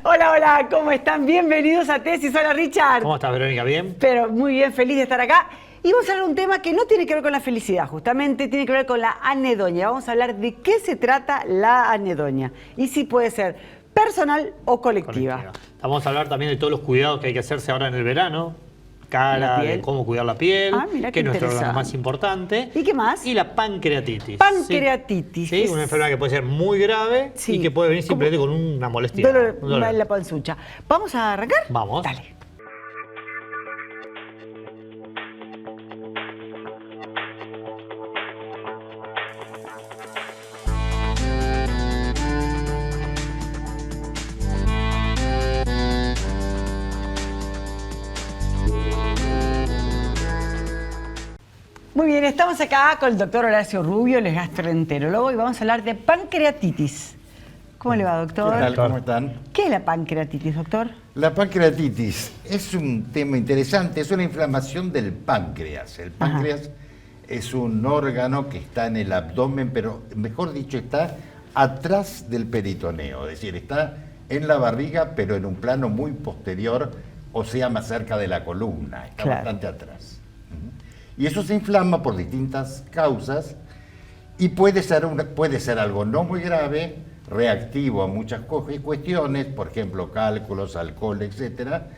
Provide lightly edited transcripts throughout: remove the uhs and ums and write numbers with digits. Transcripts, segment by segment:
Hola, hola, ¿cómo están? Bienvenidos a Tesis. Hola, Richard. ¿Cómo estás, Verónica? ¿Bien? Pero muy bien, feliz de estar acá. Y vamos a hablar de un tema que no tiene que ver con la felicidad, justamente tiene que ver con la anedonia. Vamos a hablar de qué se trata la anedonia y si puede ser personal o colectiva. Vamos a hablar también de todos los cuidados que hay que hacerse ahora en el verano. Cara, de cómo cuidar la piel, mira, que es nuestro órgano más importante. ¿Y qué más? Y la pancreatitis. Pancreatitis. Sí, una enfermedad que puede ser muy grave y que puede venir simplemente con una molestia. Dolor en la panzucha. ¿Vamos a arrancar? Vamos. Dale. Muy bien, estamos acá con el doctor Horacio Rubio, él es gastroenterólogo, y vamos a hablar de pancreatitis. ¿Cómo le va, doctor? ¿Qué tal? ¿Cómo están? ¿Qué es la pancreatitis, doctor? La pancreatitis es un tema interesante, es una inflamación del páncreas. El páncreas es un órgano que está en el abdomen, pero mejor dicho, está atrás del peritoneo, es decir, está en la barriga, pero en un plano muy posterior, o sea, más cerca de la columna, está bastante atrás. Y eso se inflama por distintas causas y puede ser algo no muy grave, reactivo a muchas cuestiones, por ejemplo, cálculos, alcohol, etcétera,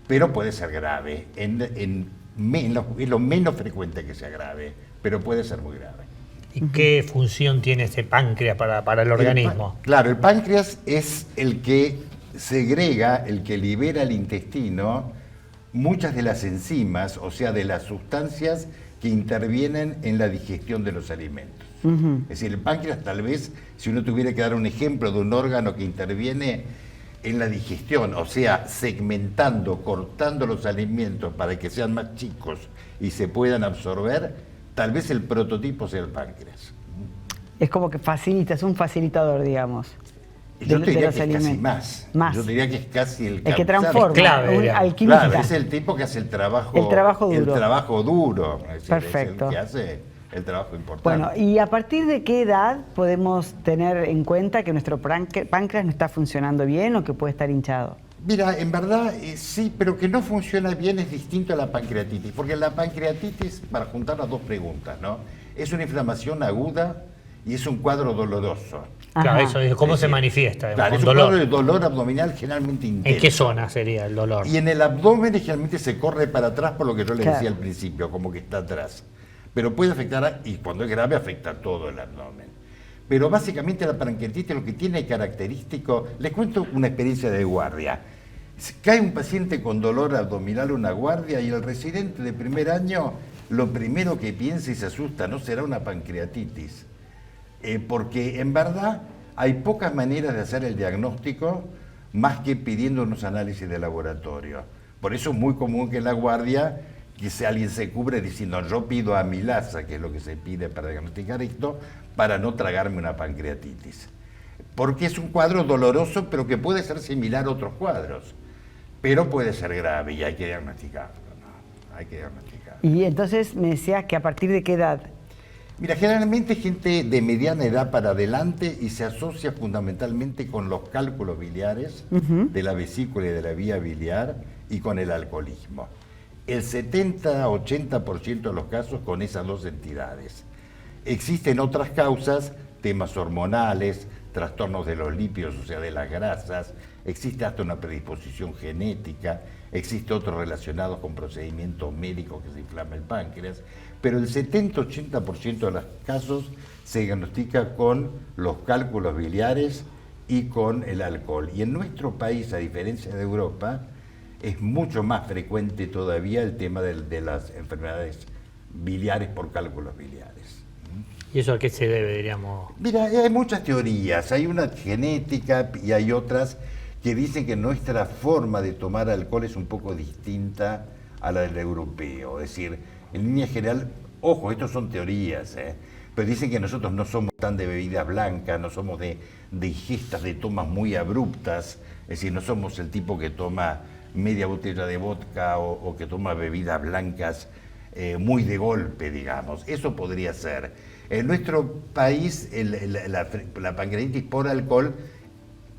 pero puede ser grave, en lo menos frecuente que sea grave, pero puede ser muy grave. ¿Y qué función tiene este páncreas para el organismo? Claro, el páncreas es el que segrega, el que libera el intestino, muchas de las enzimas, o sea, de las sustancias que intervienen en la digestión de los alimentos. Es decir, el páncreas, tal vez, si uno tuviera que dar un ejemplo de un órgano que interviene en la digestión, o sea, segmentando, cortando los alimentos para que sean más chicos y se puedan absorber, tal vez el prototipo sea el páncreas. Es como que facilita, es un facilitador, digamos. Yo te diría que es casi más. Yo diría que es casi el que transforma, clave, alquimista. Claro, es el tipo que hace el trabajo duro. El trabajo duro. Es decir, perfecto. Es el que hace el trabajo importante. Bueno, ¿y a partir de qué edad podemos tener en cuenta que nuestro páncreas no está funcionando bien o que puede estar hinchado? Mira, en verdad sí, pero que no funciona bien es distinto a la pancreatitis, porque la pancreatitis, para juntar las dos preguntas, ¿no? Es una inflamación aguda y es un cuadro doloroso. Claro, eso es cómo se manifiesta. Claro, es un cuadro de dolor abdominal generalmente intenso. ¿En qué zona sería el dolor? Y en el abdomen generalmente se corre para atrás, por lo que yo les decía al principio, como que está atrás. Pero puede afectar, y cuando es grave afecta todo el abdomen. Pero básicamente la pancreatitis lo que tiene característico, les cuento una experiencia de guardia. Cae un paciente con dolor abdominal a una guardia y el residente de primer año lo primero que piensa y se asusta, ¿no será una pancreatitis? Porque en verdad hay pocas maneras de hacer el diagnóstico más que pidiendo unos análisis de laboratorio. Por eso es muy común que en la guardia alguien se cubre diciendo yo pido amilasa, que es lo que se pide para diagnosticar esto, para no tragarme una pancreatitis. Porque es un cuadro doloroso, pero que puede ser similar a otros cuadros. Pero puede ser grave y hay que diagnosticarlo, ¿no? Hay que diagnosticarlo. Y entonces me decías que a partir de qué edad. Mira, generalmente gente de mediana edad para adelante y se asocia fundamentalmente con los cálculos biliares de la vesícula y de la vía biliar y con el alcoholismo. El 70-80% de los casos con esas dos entidades. Existen otras causas, temas hormonales, trastornos de los lípidos, o sea, de las grasas, existe hasta una predisposición genética, existe otros relacionados con procedimientos médicos que se inflama el páncreas, pero el 70-80% de los casos se diagnostica con los cálculos biliares y con el alcohol. Y en nuestro país, a diferencia de Europa, es mucho más frecuente todavía el tema de las enfermedades biliares por cálculos biliares. ¿Y eso a qué se debe, diríamos? Mira, hay muchas teorías, hay una genética y hay otras que dicen que nuestra forma de tomar alcohol es un poco distinta a la del europeo. Es decir, en línea general, ojo, estos son teorías, pero dicen que nosotros no somos tan de bebida blanca, no somos de ingestas de tomas muy abruptas, es decir, no somos el tipo que toma media botella de vodka o que toma bebidas blancas muy de golpe, digamos. Eso podría ser. En nuestro país, la pancreatitis por alcohol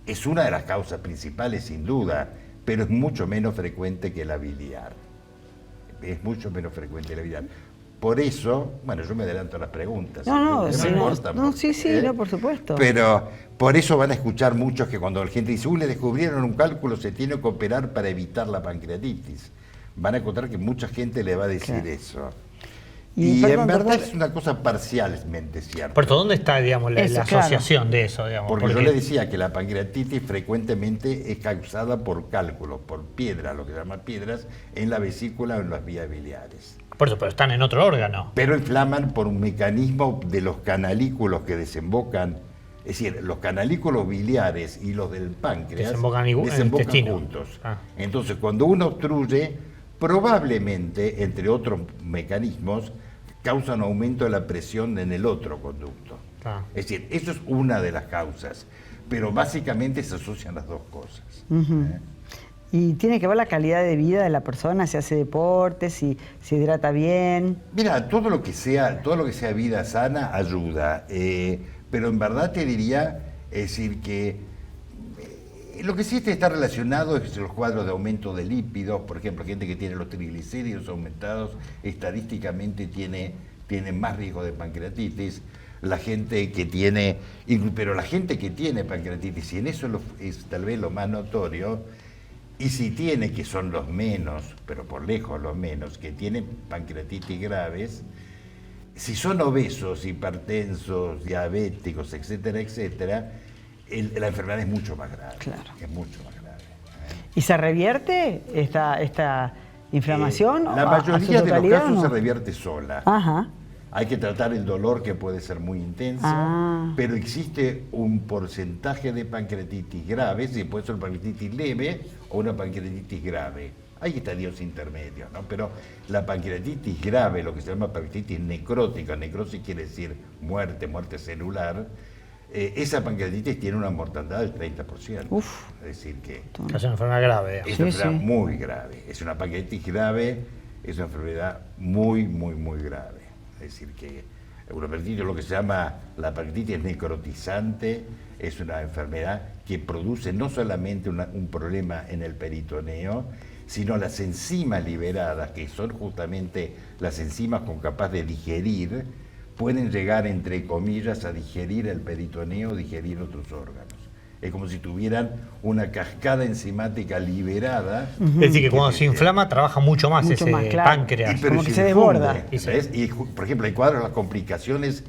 es una de las causas principales sin duda, pero es mucho menos frecuente que la biliar. Es mucho menos frecuente que la biliar. Por eso, bueno, yo me adelanto a las preguntas. No, sí, por supuesto. Pero por eso van a escuchar muchos que cuando la gente dice, le descubrieron un cálculo, se tiene que operar para evitar la pancreatitis. Van a encontrar que mucha gente le va a decir eso. Y perdón, en verdad es una cosa parcialmente cierta. ¿Por dónde está, digamos, la asociación de eso? Digamos, porque yo le decía que la pancreatitis frecuentemente es causada por cálculos, por piedras, lo que se llama piedras, en la vesícula o en las vías biliares. Por eso, pero están en otro órgano. Pero inflaman por un mecanismo de los canalículos que desembocan, es decir, los canalículos biliares y los del páncreas desembocan juntos. Entonces, cuando uno obstruye, probablemente, entre otros mecanismos, causa un aumento de la presión en el otro conducto. Es decir, eso es una de las causas, pero básicamente se asocian las dos cosas. ¿Y tiene que ver la calidad de vida de la persona, si hace deporte, si se hidrata bien? Mira, todo lo que sea vida sana ayuda, pero en verdad te diría, es decir, que lo que sí está relacionado es los cuadros de aumento de lípidos. Por ejemplo, gente que tiene los triglicéridos aumentados estadísticamente tiene más riesgo de pancreatitis. La gente que tiene, pero la gente que tiene pancreatitis, y en eso es tal vez lo más notorio, y si tiene, que son los menos, pero por lejos los menos, que tienen pancreatitis graves, si son obesos, hipertensos, diabéticos, etcétera, etcétera, la enfermedad es mucho más grave. Claro. Es mucho más grave. ¿Y se revierte esta inflamación? La mayoría de los casos se revierte sola. Ajá. Hay que tratar el dolor, que puede ser muy intenso, pero existe un porcentaje de pancreatitis grave, si puede ser una pancreatitis leve o una pancreatitis grave. Hay estadios intermedios, ¿no? Pero la pancreatitis grave, lo que se llama pancreatitis necrótica, necrosis quiere decir muerte celular, esa pancreatitis tiene una mortandad del 30%. Uf. Es decir que es una enfermedad grave. Es una enfermedad muy grave. Es una pancreatitis grave, es una enfermedad muy, muy, muy grave. Es decir que una pancreatitis, lo que se llama la pancreatitis necrotizante, es una enfermedad que produce no solamente un problema en el peritoneo, sino las enzimas liberadas, que son justamente las enzimas capaz de digerir, pueden llegar, entre comillas, a digerir el peritoneo, digerir otros órganos. Es como si tuvieran una cascada enzimática liberada. Es decir, que cuando se inflama trabaja mucho más ese páncreas. Como que se desborda. Y, por ejemplo, hay cuadros, las complicaciones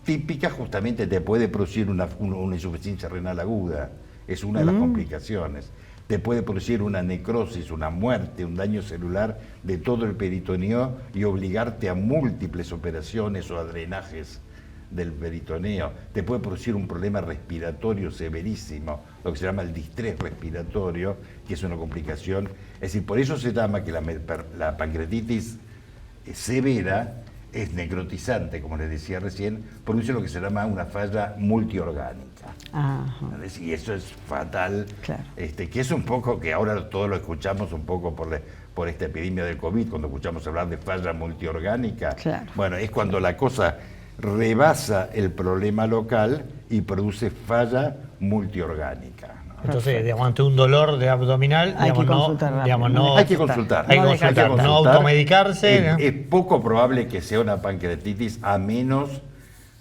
típicas justamente te puede producir una insuficiencia renal aguda. Es una de las complicaciones. Te puede producir una necrosis, una muerte, un daño celular de todo el peritoneo y obligarte a múltiples operaciones o a drenajes del peritoneo. Te puede producir un problema respiratorio severísimo, lo que se llama el distrés respiratorio, que es una complicación. Es decir, por eso se llama que la pancreatitis severa es necrotizante, como les decía recién, produce lo que se llama una falla multiorgánica. Y eso es fatal, claro. Que es un poco, que ahora todos lo escuchamos un poco por esta epidemia del COVID, cuando escuchamos hablar de falla multiorgánica. Claro. Bueno, es cuando la cosa rebasa el problema local y produce falla multiorgánica. Entonces, digamos, ante un dolor de abdominal, hay que consultar. Hay que consultar. No automedicarse. Es poco probable que sea una pancreatitis, a menos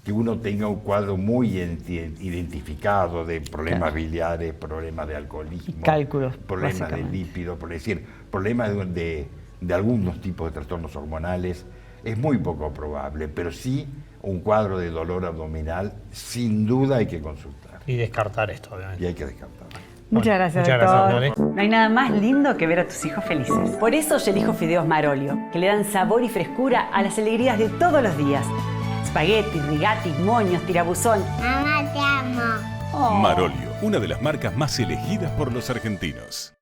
que uno tenga un cuadro muy identificado de problemas biliares, problemas de alcoholismo, cálculos, problemas de lípidos, por decir, problemas de algunos tipos de trastornos hormonales. Es muy poco probable, pero sí un cuadro de dolor abdominal, sin duda hay que consultar. Y descartar esto, obviamente. Y hay que descartar. Muchas gracias, doctor. No hay nada más lindo que ver a tus hijos felices. Por eso yo elijo fideos Marolio, que le dan sabor y frescura a las alegrías de todos los días. Espagueti, rigati, moños, tirabuzón. Mamá, te amo. Marolio, una de las marcas más elegidas por los argentinos.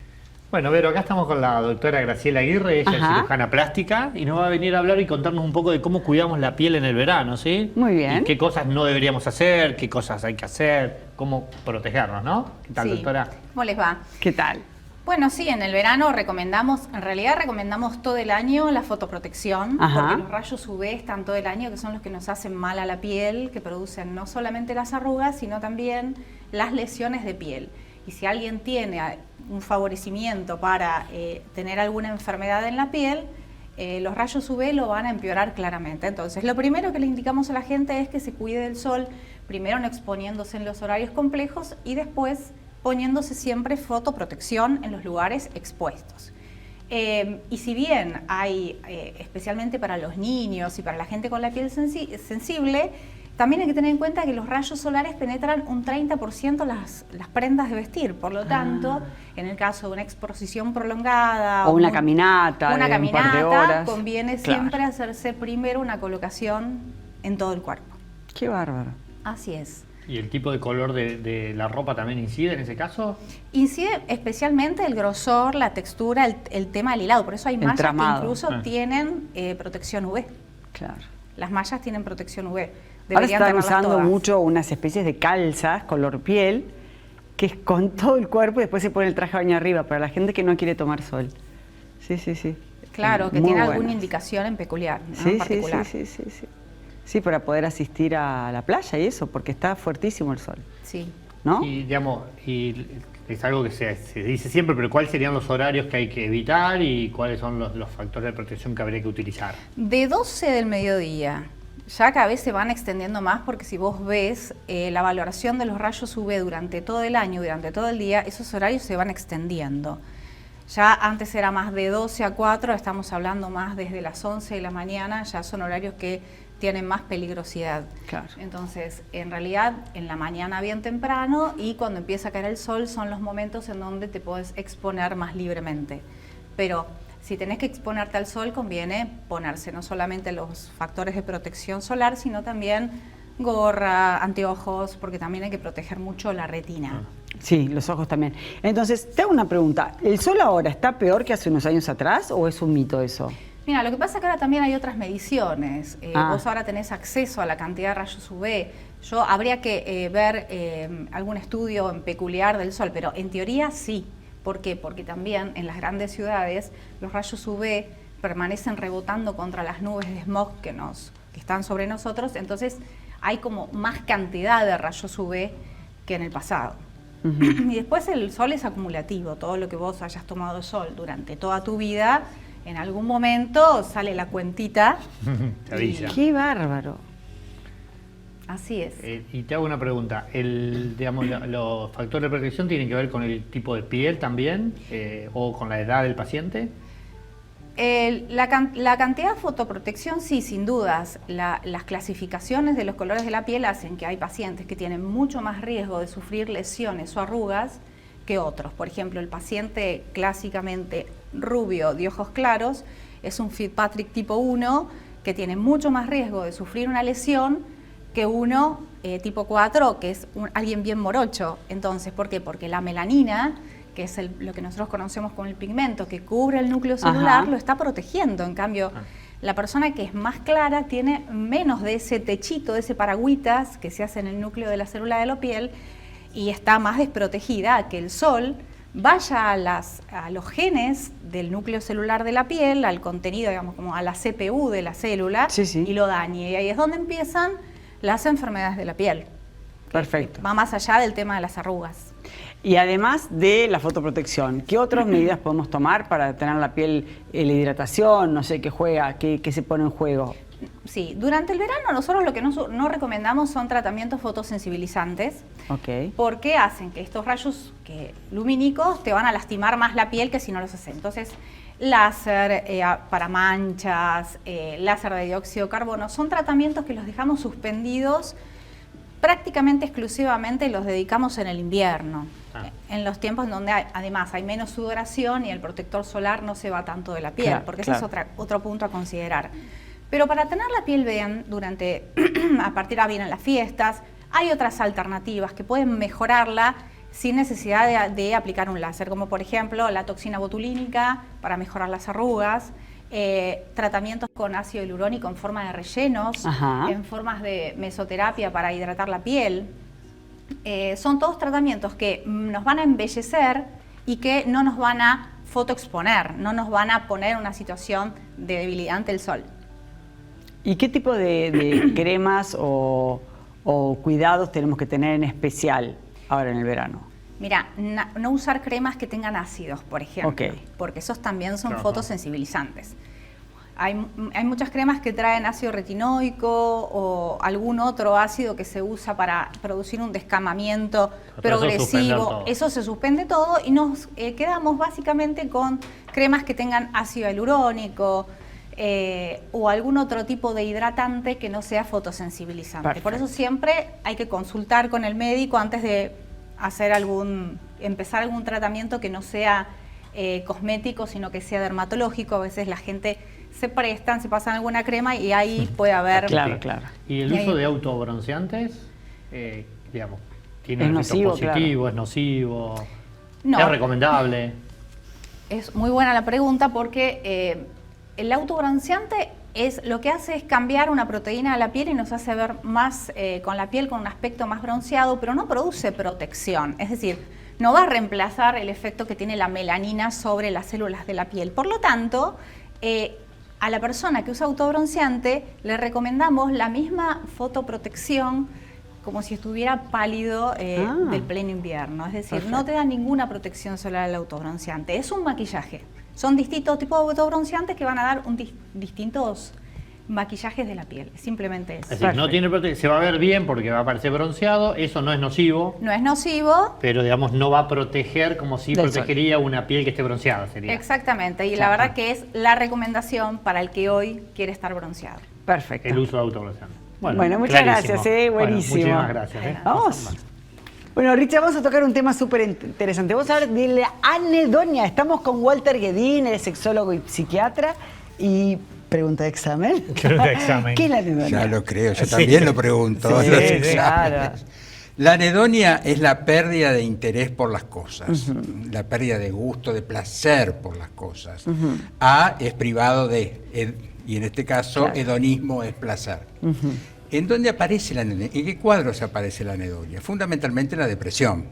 Bueno, Vero, acá estamos con la doctora Graciela Aguirre, ella es cirujana plástica, y nos va a venir a hablar y contarnos un poco de cómo cuidamos la piel en el verano, ¿sí? Muy bien. Y qué cosas no deberíamos hacer, qué cosas hay que hacer, cómo protegernos, ¿no? ¿Qué tal, doctora? ¿Cómo les va? ¿Qué tal? Bueno, sí, en el verano recomendamos todo el año la fotoprotección, porque los rayos UV están todo el año, que son los que nos hacen mal a la piel, que producen no solamente las arrugas, sino también las lesiones de piel. y si alguien tiene un favorecimiento para tener alguna enfermedad en la piel, los rayos UV lo van a empeorar claramente. Entonces, lo primero que le indicamos a la gente es que se cuide del sol, primero no exponiéndose en los horarios complejos y después poniéndose siempre fotoprotección en los lugares expuestos. Y si bien hay, especialmente para los niños y para la gente con la piel sensible, también hay que tener en cuenta que los rayos solares penetran un 30% las prendas de vestir. Por lo tanto, en el caso de una exposición prolongada o una caminata, un par de horas, conviene siempre claro, hacerse primero una colocación en todo el cuerpo. Qué bárbaro. Así es. ¿Y el tipo de color de la ropa también incide en ese caso? Incide especialmente el grosor, la textura, el tema del hilado. Por eso hay mallas que incluso tienen protección UV. Claro. Las mallas tienen protección UV. Ahora Deberían están tenerlas usando todas. mucho unas especies de calzas color piel, que es con todo el cuerpo y después se pone el traje de baño arriba, para la gente que no quiere tomar sol. Sí, sí, sí. Claro, que Muy tiene buenas. alguna indicación en peculiar, ¿no? Sí, En particular. sí. Sí, para poder asistir a la playa y eso, porque está fuertísimo el sol, Sí. ¿no? Y digamos, y es algo que se dice siempre, pero ¿cuáles serían los horarios que hay que evitar y cuáles son los factores de protección que habría que utilizar? De 12 del mediodía, ya cada vez se van extendiendo más porque si vos ves la valoración de los rayos UV durante todo el año, durante todo el día, esos horarios se van extendiendo. Ya antes era más de 12 a 4, estamos hablando más desde las 11 de la mañana, ya son horarios que tienen más peligrosidad. Claro. Entonces, en realidad, en la mañana bien temprano y cuando empieza a caer el sol son los momentos en donde te puedes exponer más libremente. Pero si tenés que exponerte al sol, conviene ponerse no solamente los factores de protección solar, sino también gorra, anteojos, porque también hay que proteger mucho la retina. Sí, los ojos también. Entonces, te hago una pregunta. ¿El sol ahora está peor que hace unos años atrás o es un mito eso? Mira, lo que pasa es que ahora también hay otras mediciones. Vos ahora tenés acceso a la cantidad de rayos UV. Habría que ver algún estudio en peculiar del sol, pero en teoría sí. ¿Por qué? Porque también en las grandes ciudades los rayos UV permanecen rebotando contra las nubes de smog que están sobre nosotros, entonces hay como más cantidad de rayos UV que en el pasado. Y después el sol es acumulativo, todo lo que vos hayas tomado de sol durante toda tu vida, en algún momento sale la cuentita. Te avisa. ¡Qué bárbaro! Así es. Y te hago una pregunta. ¿Los factores de protección tienen que ver con el tipo de piel también o con la edad del paciente? La cantidad de fotoprotección, sí, sin dudas. Las clasificaciones de los colores de la piel hacen que hay pacientes que tienen mucho más riesgo de sufrir lesiones o arrugas que otros. Por ejemplo, el paciente clásicamente rubio de ojos claros es un Fitzpatrick tipo 1 que tiene mucho más riesgo de sufrir una lesión que uno tipo 4 que es alguien bien morocho. Entonces, ¿por qué? Porque la melanina, que es lo que nosotros conocemos como el pigmento que cubre el núcleo celular, lo está protegiendo. En cambio, la persona que es más clara tiene menos de ese techito, de ese paragüitas que se hace en el núcleo de la célula de la piel y está más desprotegida a que el sol vaya a los genes del núcleo celular de la piel, al contenido, digamos, como a la CPU de la célula, y lo dañe. Y ahí es donde empiezan las enfermedades de la piel. Perfecto. Va más allá del tema de las arrugas. Y además de la fotoprotección, ¿qué otras medidas podemos tomar para tener la piel, la hidratación, no sé, qué se pone en juego? Sí, durante el verano nosotros lo que no recomendamos son tratamientos fotosensibilizantes, porque hacen que estos rayos lumínicos te van a lastimar más la piel que si no los haces. Entonces, láser para manchas, láser de dióxido de carbono, son tratamientos que los dejamos suspendidos prácticamente exclusivamente, los dedicamos en el invierno, en los tiempos en donde además hay menos sudoración y el protector solar no se va tanto de la piel, porque ese es otro punto a considerar. Pero para tener la piel bien, a partir de ahora vienen las fiestas, hay otras alternativas que pueden mejorarla sin necesidad de aplicar un láser, como por ejemplo la toxina botulínica para mejorar las arrugas, tratamientos con ácido hialurónico en forma de rellenos, en formas de mesoterapia para hidratar la piel. Son todos tratamientos que nos van a embellecer y que no nos van a fotoexponer, no nos van a poner en una situación de debilidad ante el sol. ¿Y qué tipo de cremas o cuidados tenemos que tener en especial ahora en el verano? Mira, no usar cremas que tengan ácidos, por ejemplo, porque esos también son fotosensibilizantes. Hay muchas cremas que traen ácido retinoico o algún otro ácido que se usa para producir un descamamiento progresivo. Eso se suspende todo y nos quedamos básicamente con cremas que tengan ácido hialurónico o algún otro tipo de hidratante que no sea fotosensibilizante. Perfecto. Por eso siempre hay que consultar con el médico antes de hacer empezar algún tratamiento que no sea cosmético, sino que sea dermatológico. A veces la gente se pasan alguna crema y ahí puede haber... Claro. ¿Y el uso de autobronceantes, digamos, tiene un efecto positivo, es nocivo, es recomendable? Es muy buena la pregunta porque el autobronceante lo que hace es cambiar una proteína de la piel y nos hace ver más con la piel con un aspecto más bronceado, pero no produce protección. Es decir, no va a reemplazar el efecto que tiene la melanina sobre las células de la piel. Por lo tanto, a la persona que usa autobronceante le recomendamos la misma fotoprotección como si estuviera pálido del pleno invierno. Es decir, no te da ninguna protección solar el autobronceante. Es un maquillaje. Son distintos tipos de autobronceantes que van a dar distintos maquillajes de la piel. Simplemente eso. Es decir, no tiene protección, se va a ver bien porque va a parecer bronceado, eso no es nocivo. No es nocivo. Pero, digamos, no va a proteger como si protegería una piel que esté bronceada, sería. Exactamente, y la verdad que es la recomendación para el que hoy quiere estar bronceado. Perfecto. El uso de autobronceante. Bueno, muchas gracias, buenísimo. Bueno, muchísimas gracias. Vamos. Bueno, Richard, vamos a tocar un tema súper interesante. Vamos a hablar de la anedonia. Estamos con Walter Guedín, el sexólogo y psiquiatra. Y pregunta de examen. ¿Qué es la anedonia? Ya lo creo, yo también lo pregunto. Sí, claro. La anedonia es la pérdida de interés por las cosas, la pérdida de gusto, de placer por las cosas. A es privado de, y en este caso hedonismo es placer. ¿En dónde aparece la anedonia? ¿En qué cuadros aparece la anedonia? Fundamentalmente en la depresión.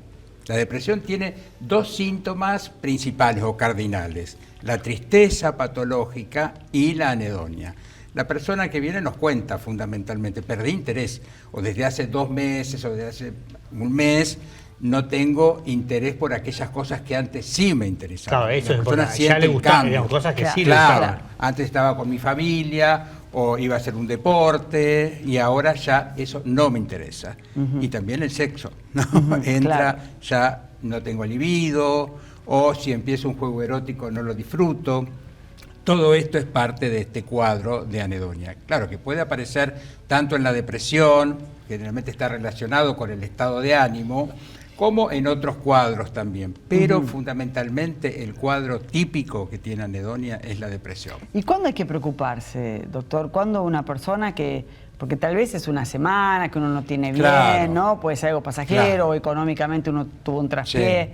La depresión tiene dos síntomas principales o cardinales: la tristeza patológica y la anedonia. La persona que viene nos cuenta fundamentalmente: perdí interés, o desde hace 2 meses o desde hace un mes no tengo interés por aquellas cosas que antes sí me interesaban. Claro, eso es importante. Ya le gustaban cosas que sí le gustaban. Antes estaba con mi familia o iba a hacer un deporte y ahora ya eso no me interesa. Y también el sexo, ¿no? Entra, ya no tengo libido, o si empiezo un juego erótico no lo disfruto. Todo esto es parte de este cuadro de anedonia. Claro que puede aparecer tanto en la depresión, que generalmente está relacionado con el estado de ánimo, como en otros cuadros también. Pero fundamentalmente el cuadro típico que tiene anedonia es la depresión. ¿Y cuándo hay que preocuparse, doctor? ¿Cuándo una persona que... Porque tal vez es una semana que uno no tiene bien, ¿no? Puede ser algo pasajero, o económicamente uno tuvo un traspié.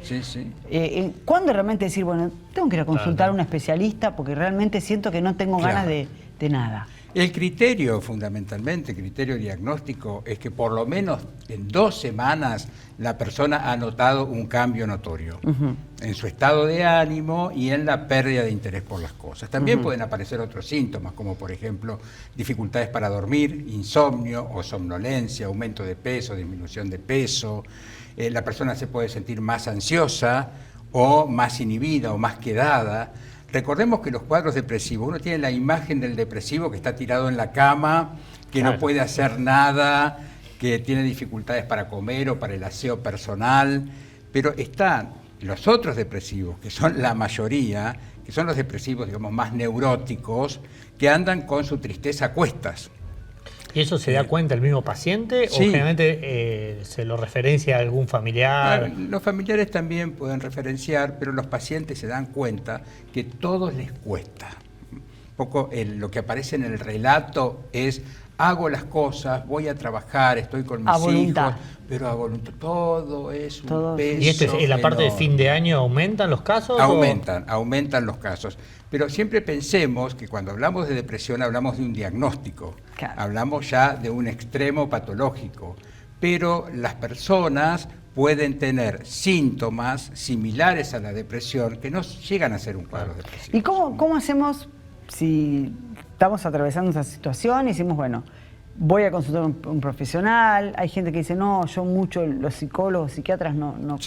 ¿Cuándo realmente decir, bueno, tengo que ir a consultar a un especialista porque realmente siento que no tengo ganas de nada? El criterio, fundamentalmente, el criterio diagnóstico, es que por lo menos en 2 semanas la persona ha notado un cambio notorio en su estado de ánimo y en la pérdida de interés por las cosas. También pueden aparecer otros síntomas, como por ejemplo dificultades para dormir, insomnio o somnolencia, aumento de peso, disminución de peso. La persona se puede sentir más ansiosa o más inhibida o más quedada. Recordemos que los cuadros depresivos, uno tiene la imagen del depresivo que está tirado en la cama, que no puede hacer nada, que tiene dificultades para comer o para el aseo personal, pero están los otros depresivos, que son la mayoría, que son los depresivos, digamos, más neuróticos, que andan con su tristeza a cuestas. ¿Y eso se da cuenta el mismo paciente o generalmente se lo referencia a algún familiar? Los familiares también pueden referenciar, pero los pacientes se dan cuenta que todos les cuesta. Un poco lo que aparece en el relato es: hago las cosas, voy a trabajar, estoy con mis hijos, pero a voluntad. Todo es un peso. ¿Y en la parte de fin de año aumentan los casos? Aumentan los casos. Pero siempre pensemos que cuando hablamos de depresión hablamos de un diagnóstico, hablamos ya de un extremo patológico, pero las personas pueden tener síntomas similares a la depresión que no llegan a ser un cuadro depresivo. ¿Y cómo hacemos si estamos atravesando esa situación y decimos, bueno, voy a consultar a un profesional. Hay gente que dice, no, yo mucho los psicólogos, psiquiatras no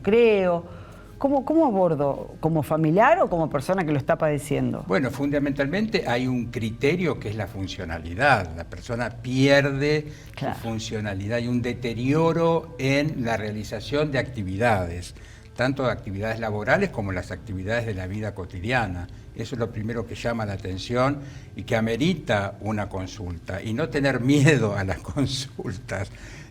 creo. ¿Cómo abordo? ¿Como familiar o como persona que lo está padeciendo? Bueno, fundamentalmente hay un criterio que es la funcionalidad. La persona pierde su funcionalidad, hay un deterioro en la realización de actividades, tanto de actividades laborales como las actividades de la vida cotidiana. Eso es lo primero que llama la atención y que amerita una consulta. Y no tener miedo a las consultas,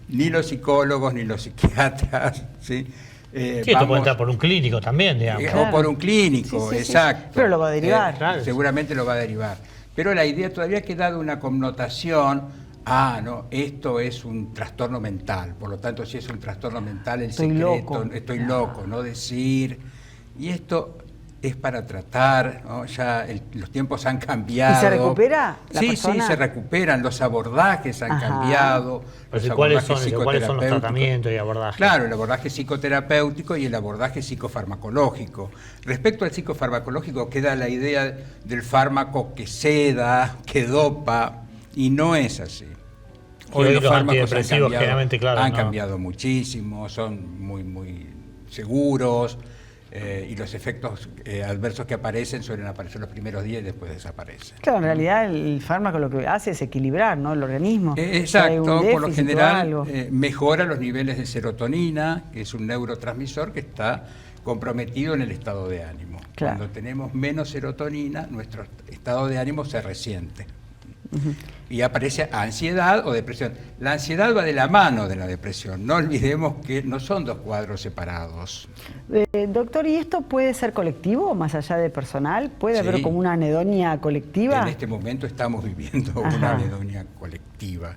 ni los psicólogos ni los psiquiatras, ¿sí? Esto puede entrar por un clínico también, digamos. O por un clínico, exacto. Pero lo va a derivar. Seguramente lo va a derivar. Pero la idea todavía ha quedado una connotación, no, esto es un trastorno mental, por lo tanto si es un trastorno mental estoy loco, no decir. Y esto es para tratar, ¿no? Ya los tiempos han cambiado. ¿Y se recupera la persona? Sí, se recuperan, los abordajes han cambiado. ¿Cuáles son los tratamientos y abordajes? Claro, el abordaje psicoterapéutico y el abordaje psicofarmacológico. Respecto al psicofarmacológico queda la idea del fármaco que seda, que dopa, y no es así. Hoy los antidepresivos generalmente, han cambiado muchísimo, son muy seguros. Y los efectos adversos que aparecen suelen aparecer los primeros días y después desaparecen. Claro, en realidad el fármaco lo que hace es equilibrar, ¿no?, el organismo. Exacto, por lo general mejora los niveles de serotonina, que es un neurotransmisor que está comprometido en el estado de ánimo. Cuando tenemos menos serotonina, nuestro estado de ánimo se resiente. Y aparece ansiedad o depresión. La ansiedad va de la mano de la depresión. No olvidemos que no son dos cuadros separados. Doctor, ¿y esto puede ser colectivo, más allá de personal? ¿Puede haber como una anedonia colectiva? En este momento estamos viviendo una anedonia colectiva.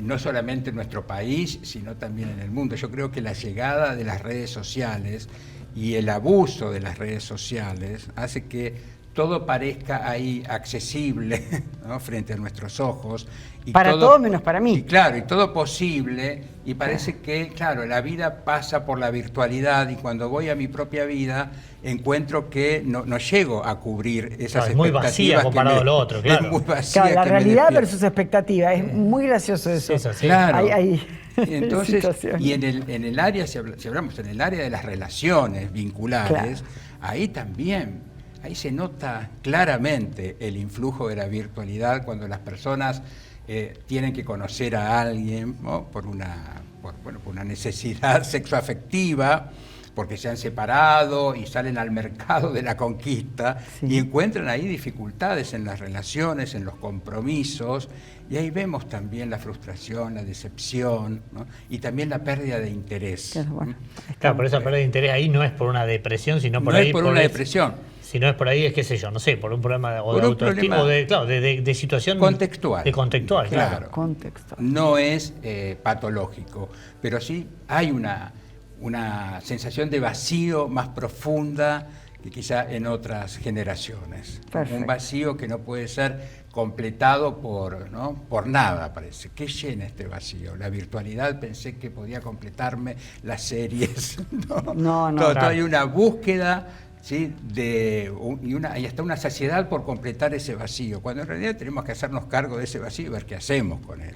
No solamente en nuestro país, sino también en el mundo. Yo creo que la llegada de las redes sociales y el abuso de las redes sociales hace que todo parezca ahí accesible, ¿no?, frente a nuestros ojos. Y para todo menos para mí. Y claro, y todo posible, y parece que, claro, la vida pasa por la virtualidad, y cuando voy a mi propia vida encuentro que no llego a cubrir esas expectativas. Es muy vacía comparado a lo otro, claro. Es muy vacía. Claro, la realidad versus expectativa, es muy gracioso eso. Es así. Claro. Hay entonces, y en el área, si hablamos en el área de las relaciones vinculares, ahí también. Ahí se nota claramente el influjo de la virtualidad cuando las personas tienen que conocer a alguien, ¿no?, por una necesidad sexoafectiva, porque se han separado y salen al mercado de la conquista y encuentran ahí dificultades en las relaciones, en los compromisos, y ahí vemos también la frustración, la decepción, ¿no?, y también la pérdida de interés. Claro, pero esa pérdida de interés ahí no es por una depresión, sino por ahí... No es por una depresión. Si no es por ahí, es qué sé yo, no sé, por un problema de autoestima o de situación contextual. Contextual, claro. No es patológico, pero sí hay una sensación de vacío más profunda que quizá en otras generaciones. Perfecto. Un vacío que no puede ser completado por nada, parece. ¿Qué llena este vacío? La virtualidad, pensé que podía completarme las series. No. Hay una búsqueda, ¿sí?, y hasta una saciedad por completar ese vacío, cuando en realidad tenemos que hacernos cargo de ese vacío y ver qué hacemos con él.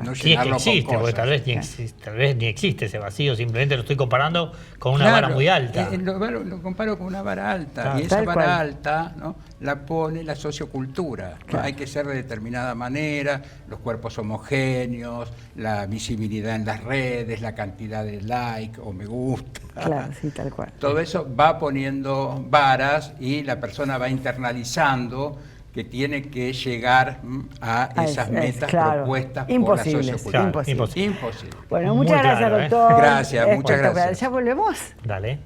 No sí, es que existe, porque tal vez ni existe ese vacío, simplemente lo estoy comparando con una vara muy alta. Lo comparo con una vara alta, y esa vara alta, ¿no?, la pone la sociocultura. Hay que ser de determinada manera, los cuerpos homogéneos, la visibilidad en las redes, la cantidad de like o me gusta. Claro, sí, tal cual. Todo eso va poniendo varas y la persona va internalizando que tiene que llegar a esas metas propuestas por la sociocultura. Imposible. Bueno, muchas gracias, doctor. Gracias, muchas gracias. ¿Ya volvemos? Dale.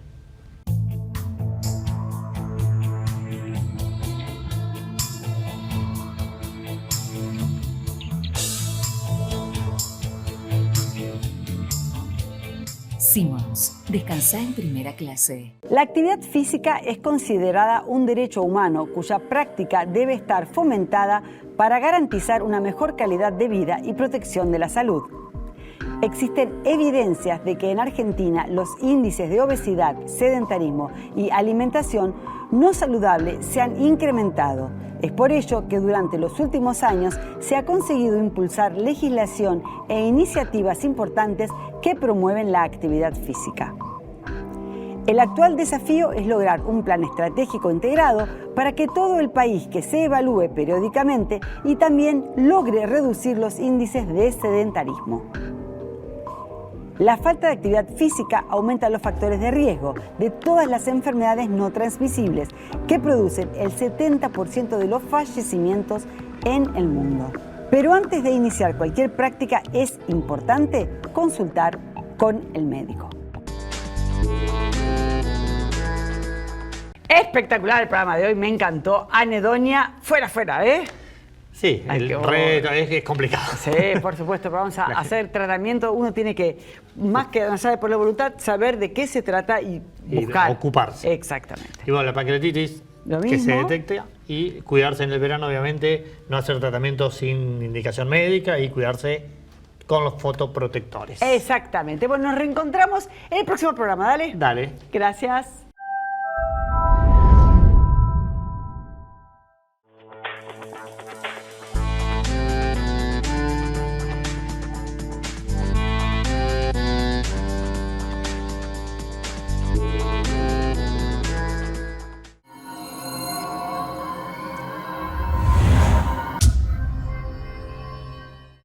Simmons, descansá en primera clase. La actividad física es considerada un derecho humano cuya práctica debe estar fomentada para garantizar una mejor calidad de vida y protección de la salud. Existen evidencias de que en Argentina los índices de obesidad, sedentarismo y alimentación no saludable se han incrementado. Es por ello que durante los últimos años se ha conseguido impulsar legislación e iniciativas importantes que promueven la actividad física. El actual desafío es lograr un plan estratégico integrado para que todo el país que se evalúe periódicamente y también logre reducir los índices de sedentarismo. La falta de actividad física aumenta los factores de riesgo de todas las enfermedades no transmisibles que producen el 70% de los fallecimientos en el mundo. Pero antes de iniciar cualquier práctica es importante consultar con el médico. Espectacular el programa de hoy, me encantó. Anedonia, fuera, ¿eh? Sí, el reto es complicado. Sí, por supuesto, pero vamos a hacer tratamiento. Uno tiene que, más que avanzar por la voluntad, saber de qué se trata y buscar. Ocuparse. Exactamente. Y bueno, la pancreatitis, que se detecte y cuidarse en el verano, obviamente, no hacer tratamiento sin indicación médica y cuidarse con los fotoprotectores. Exactamente. Bueno, nos reencontramos en el próximo programa. Dale. Dale. Gracias.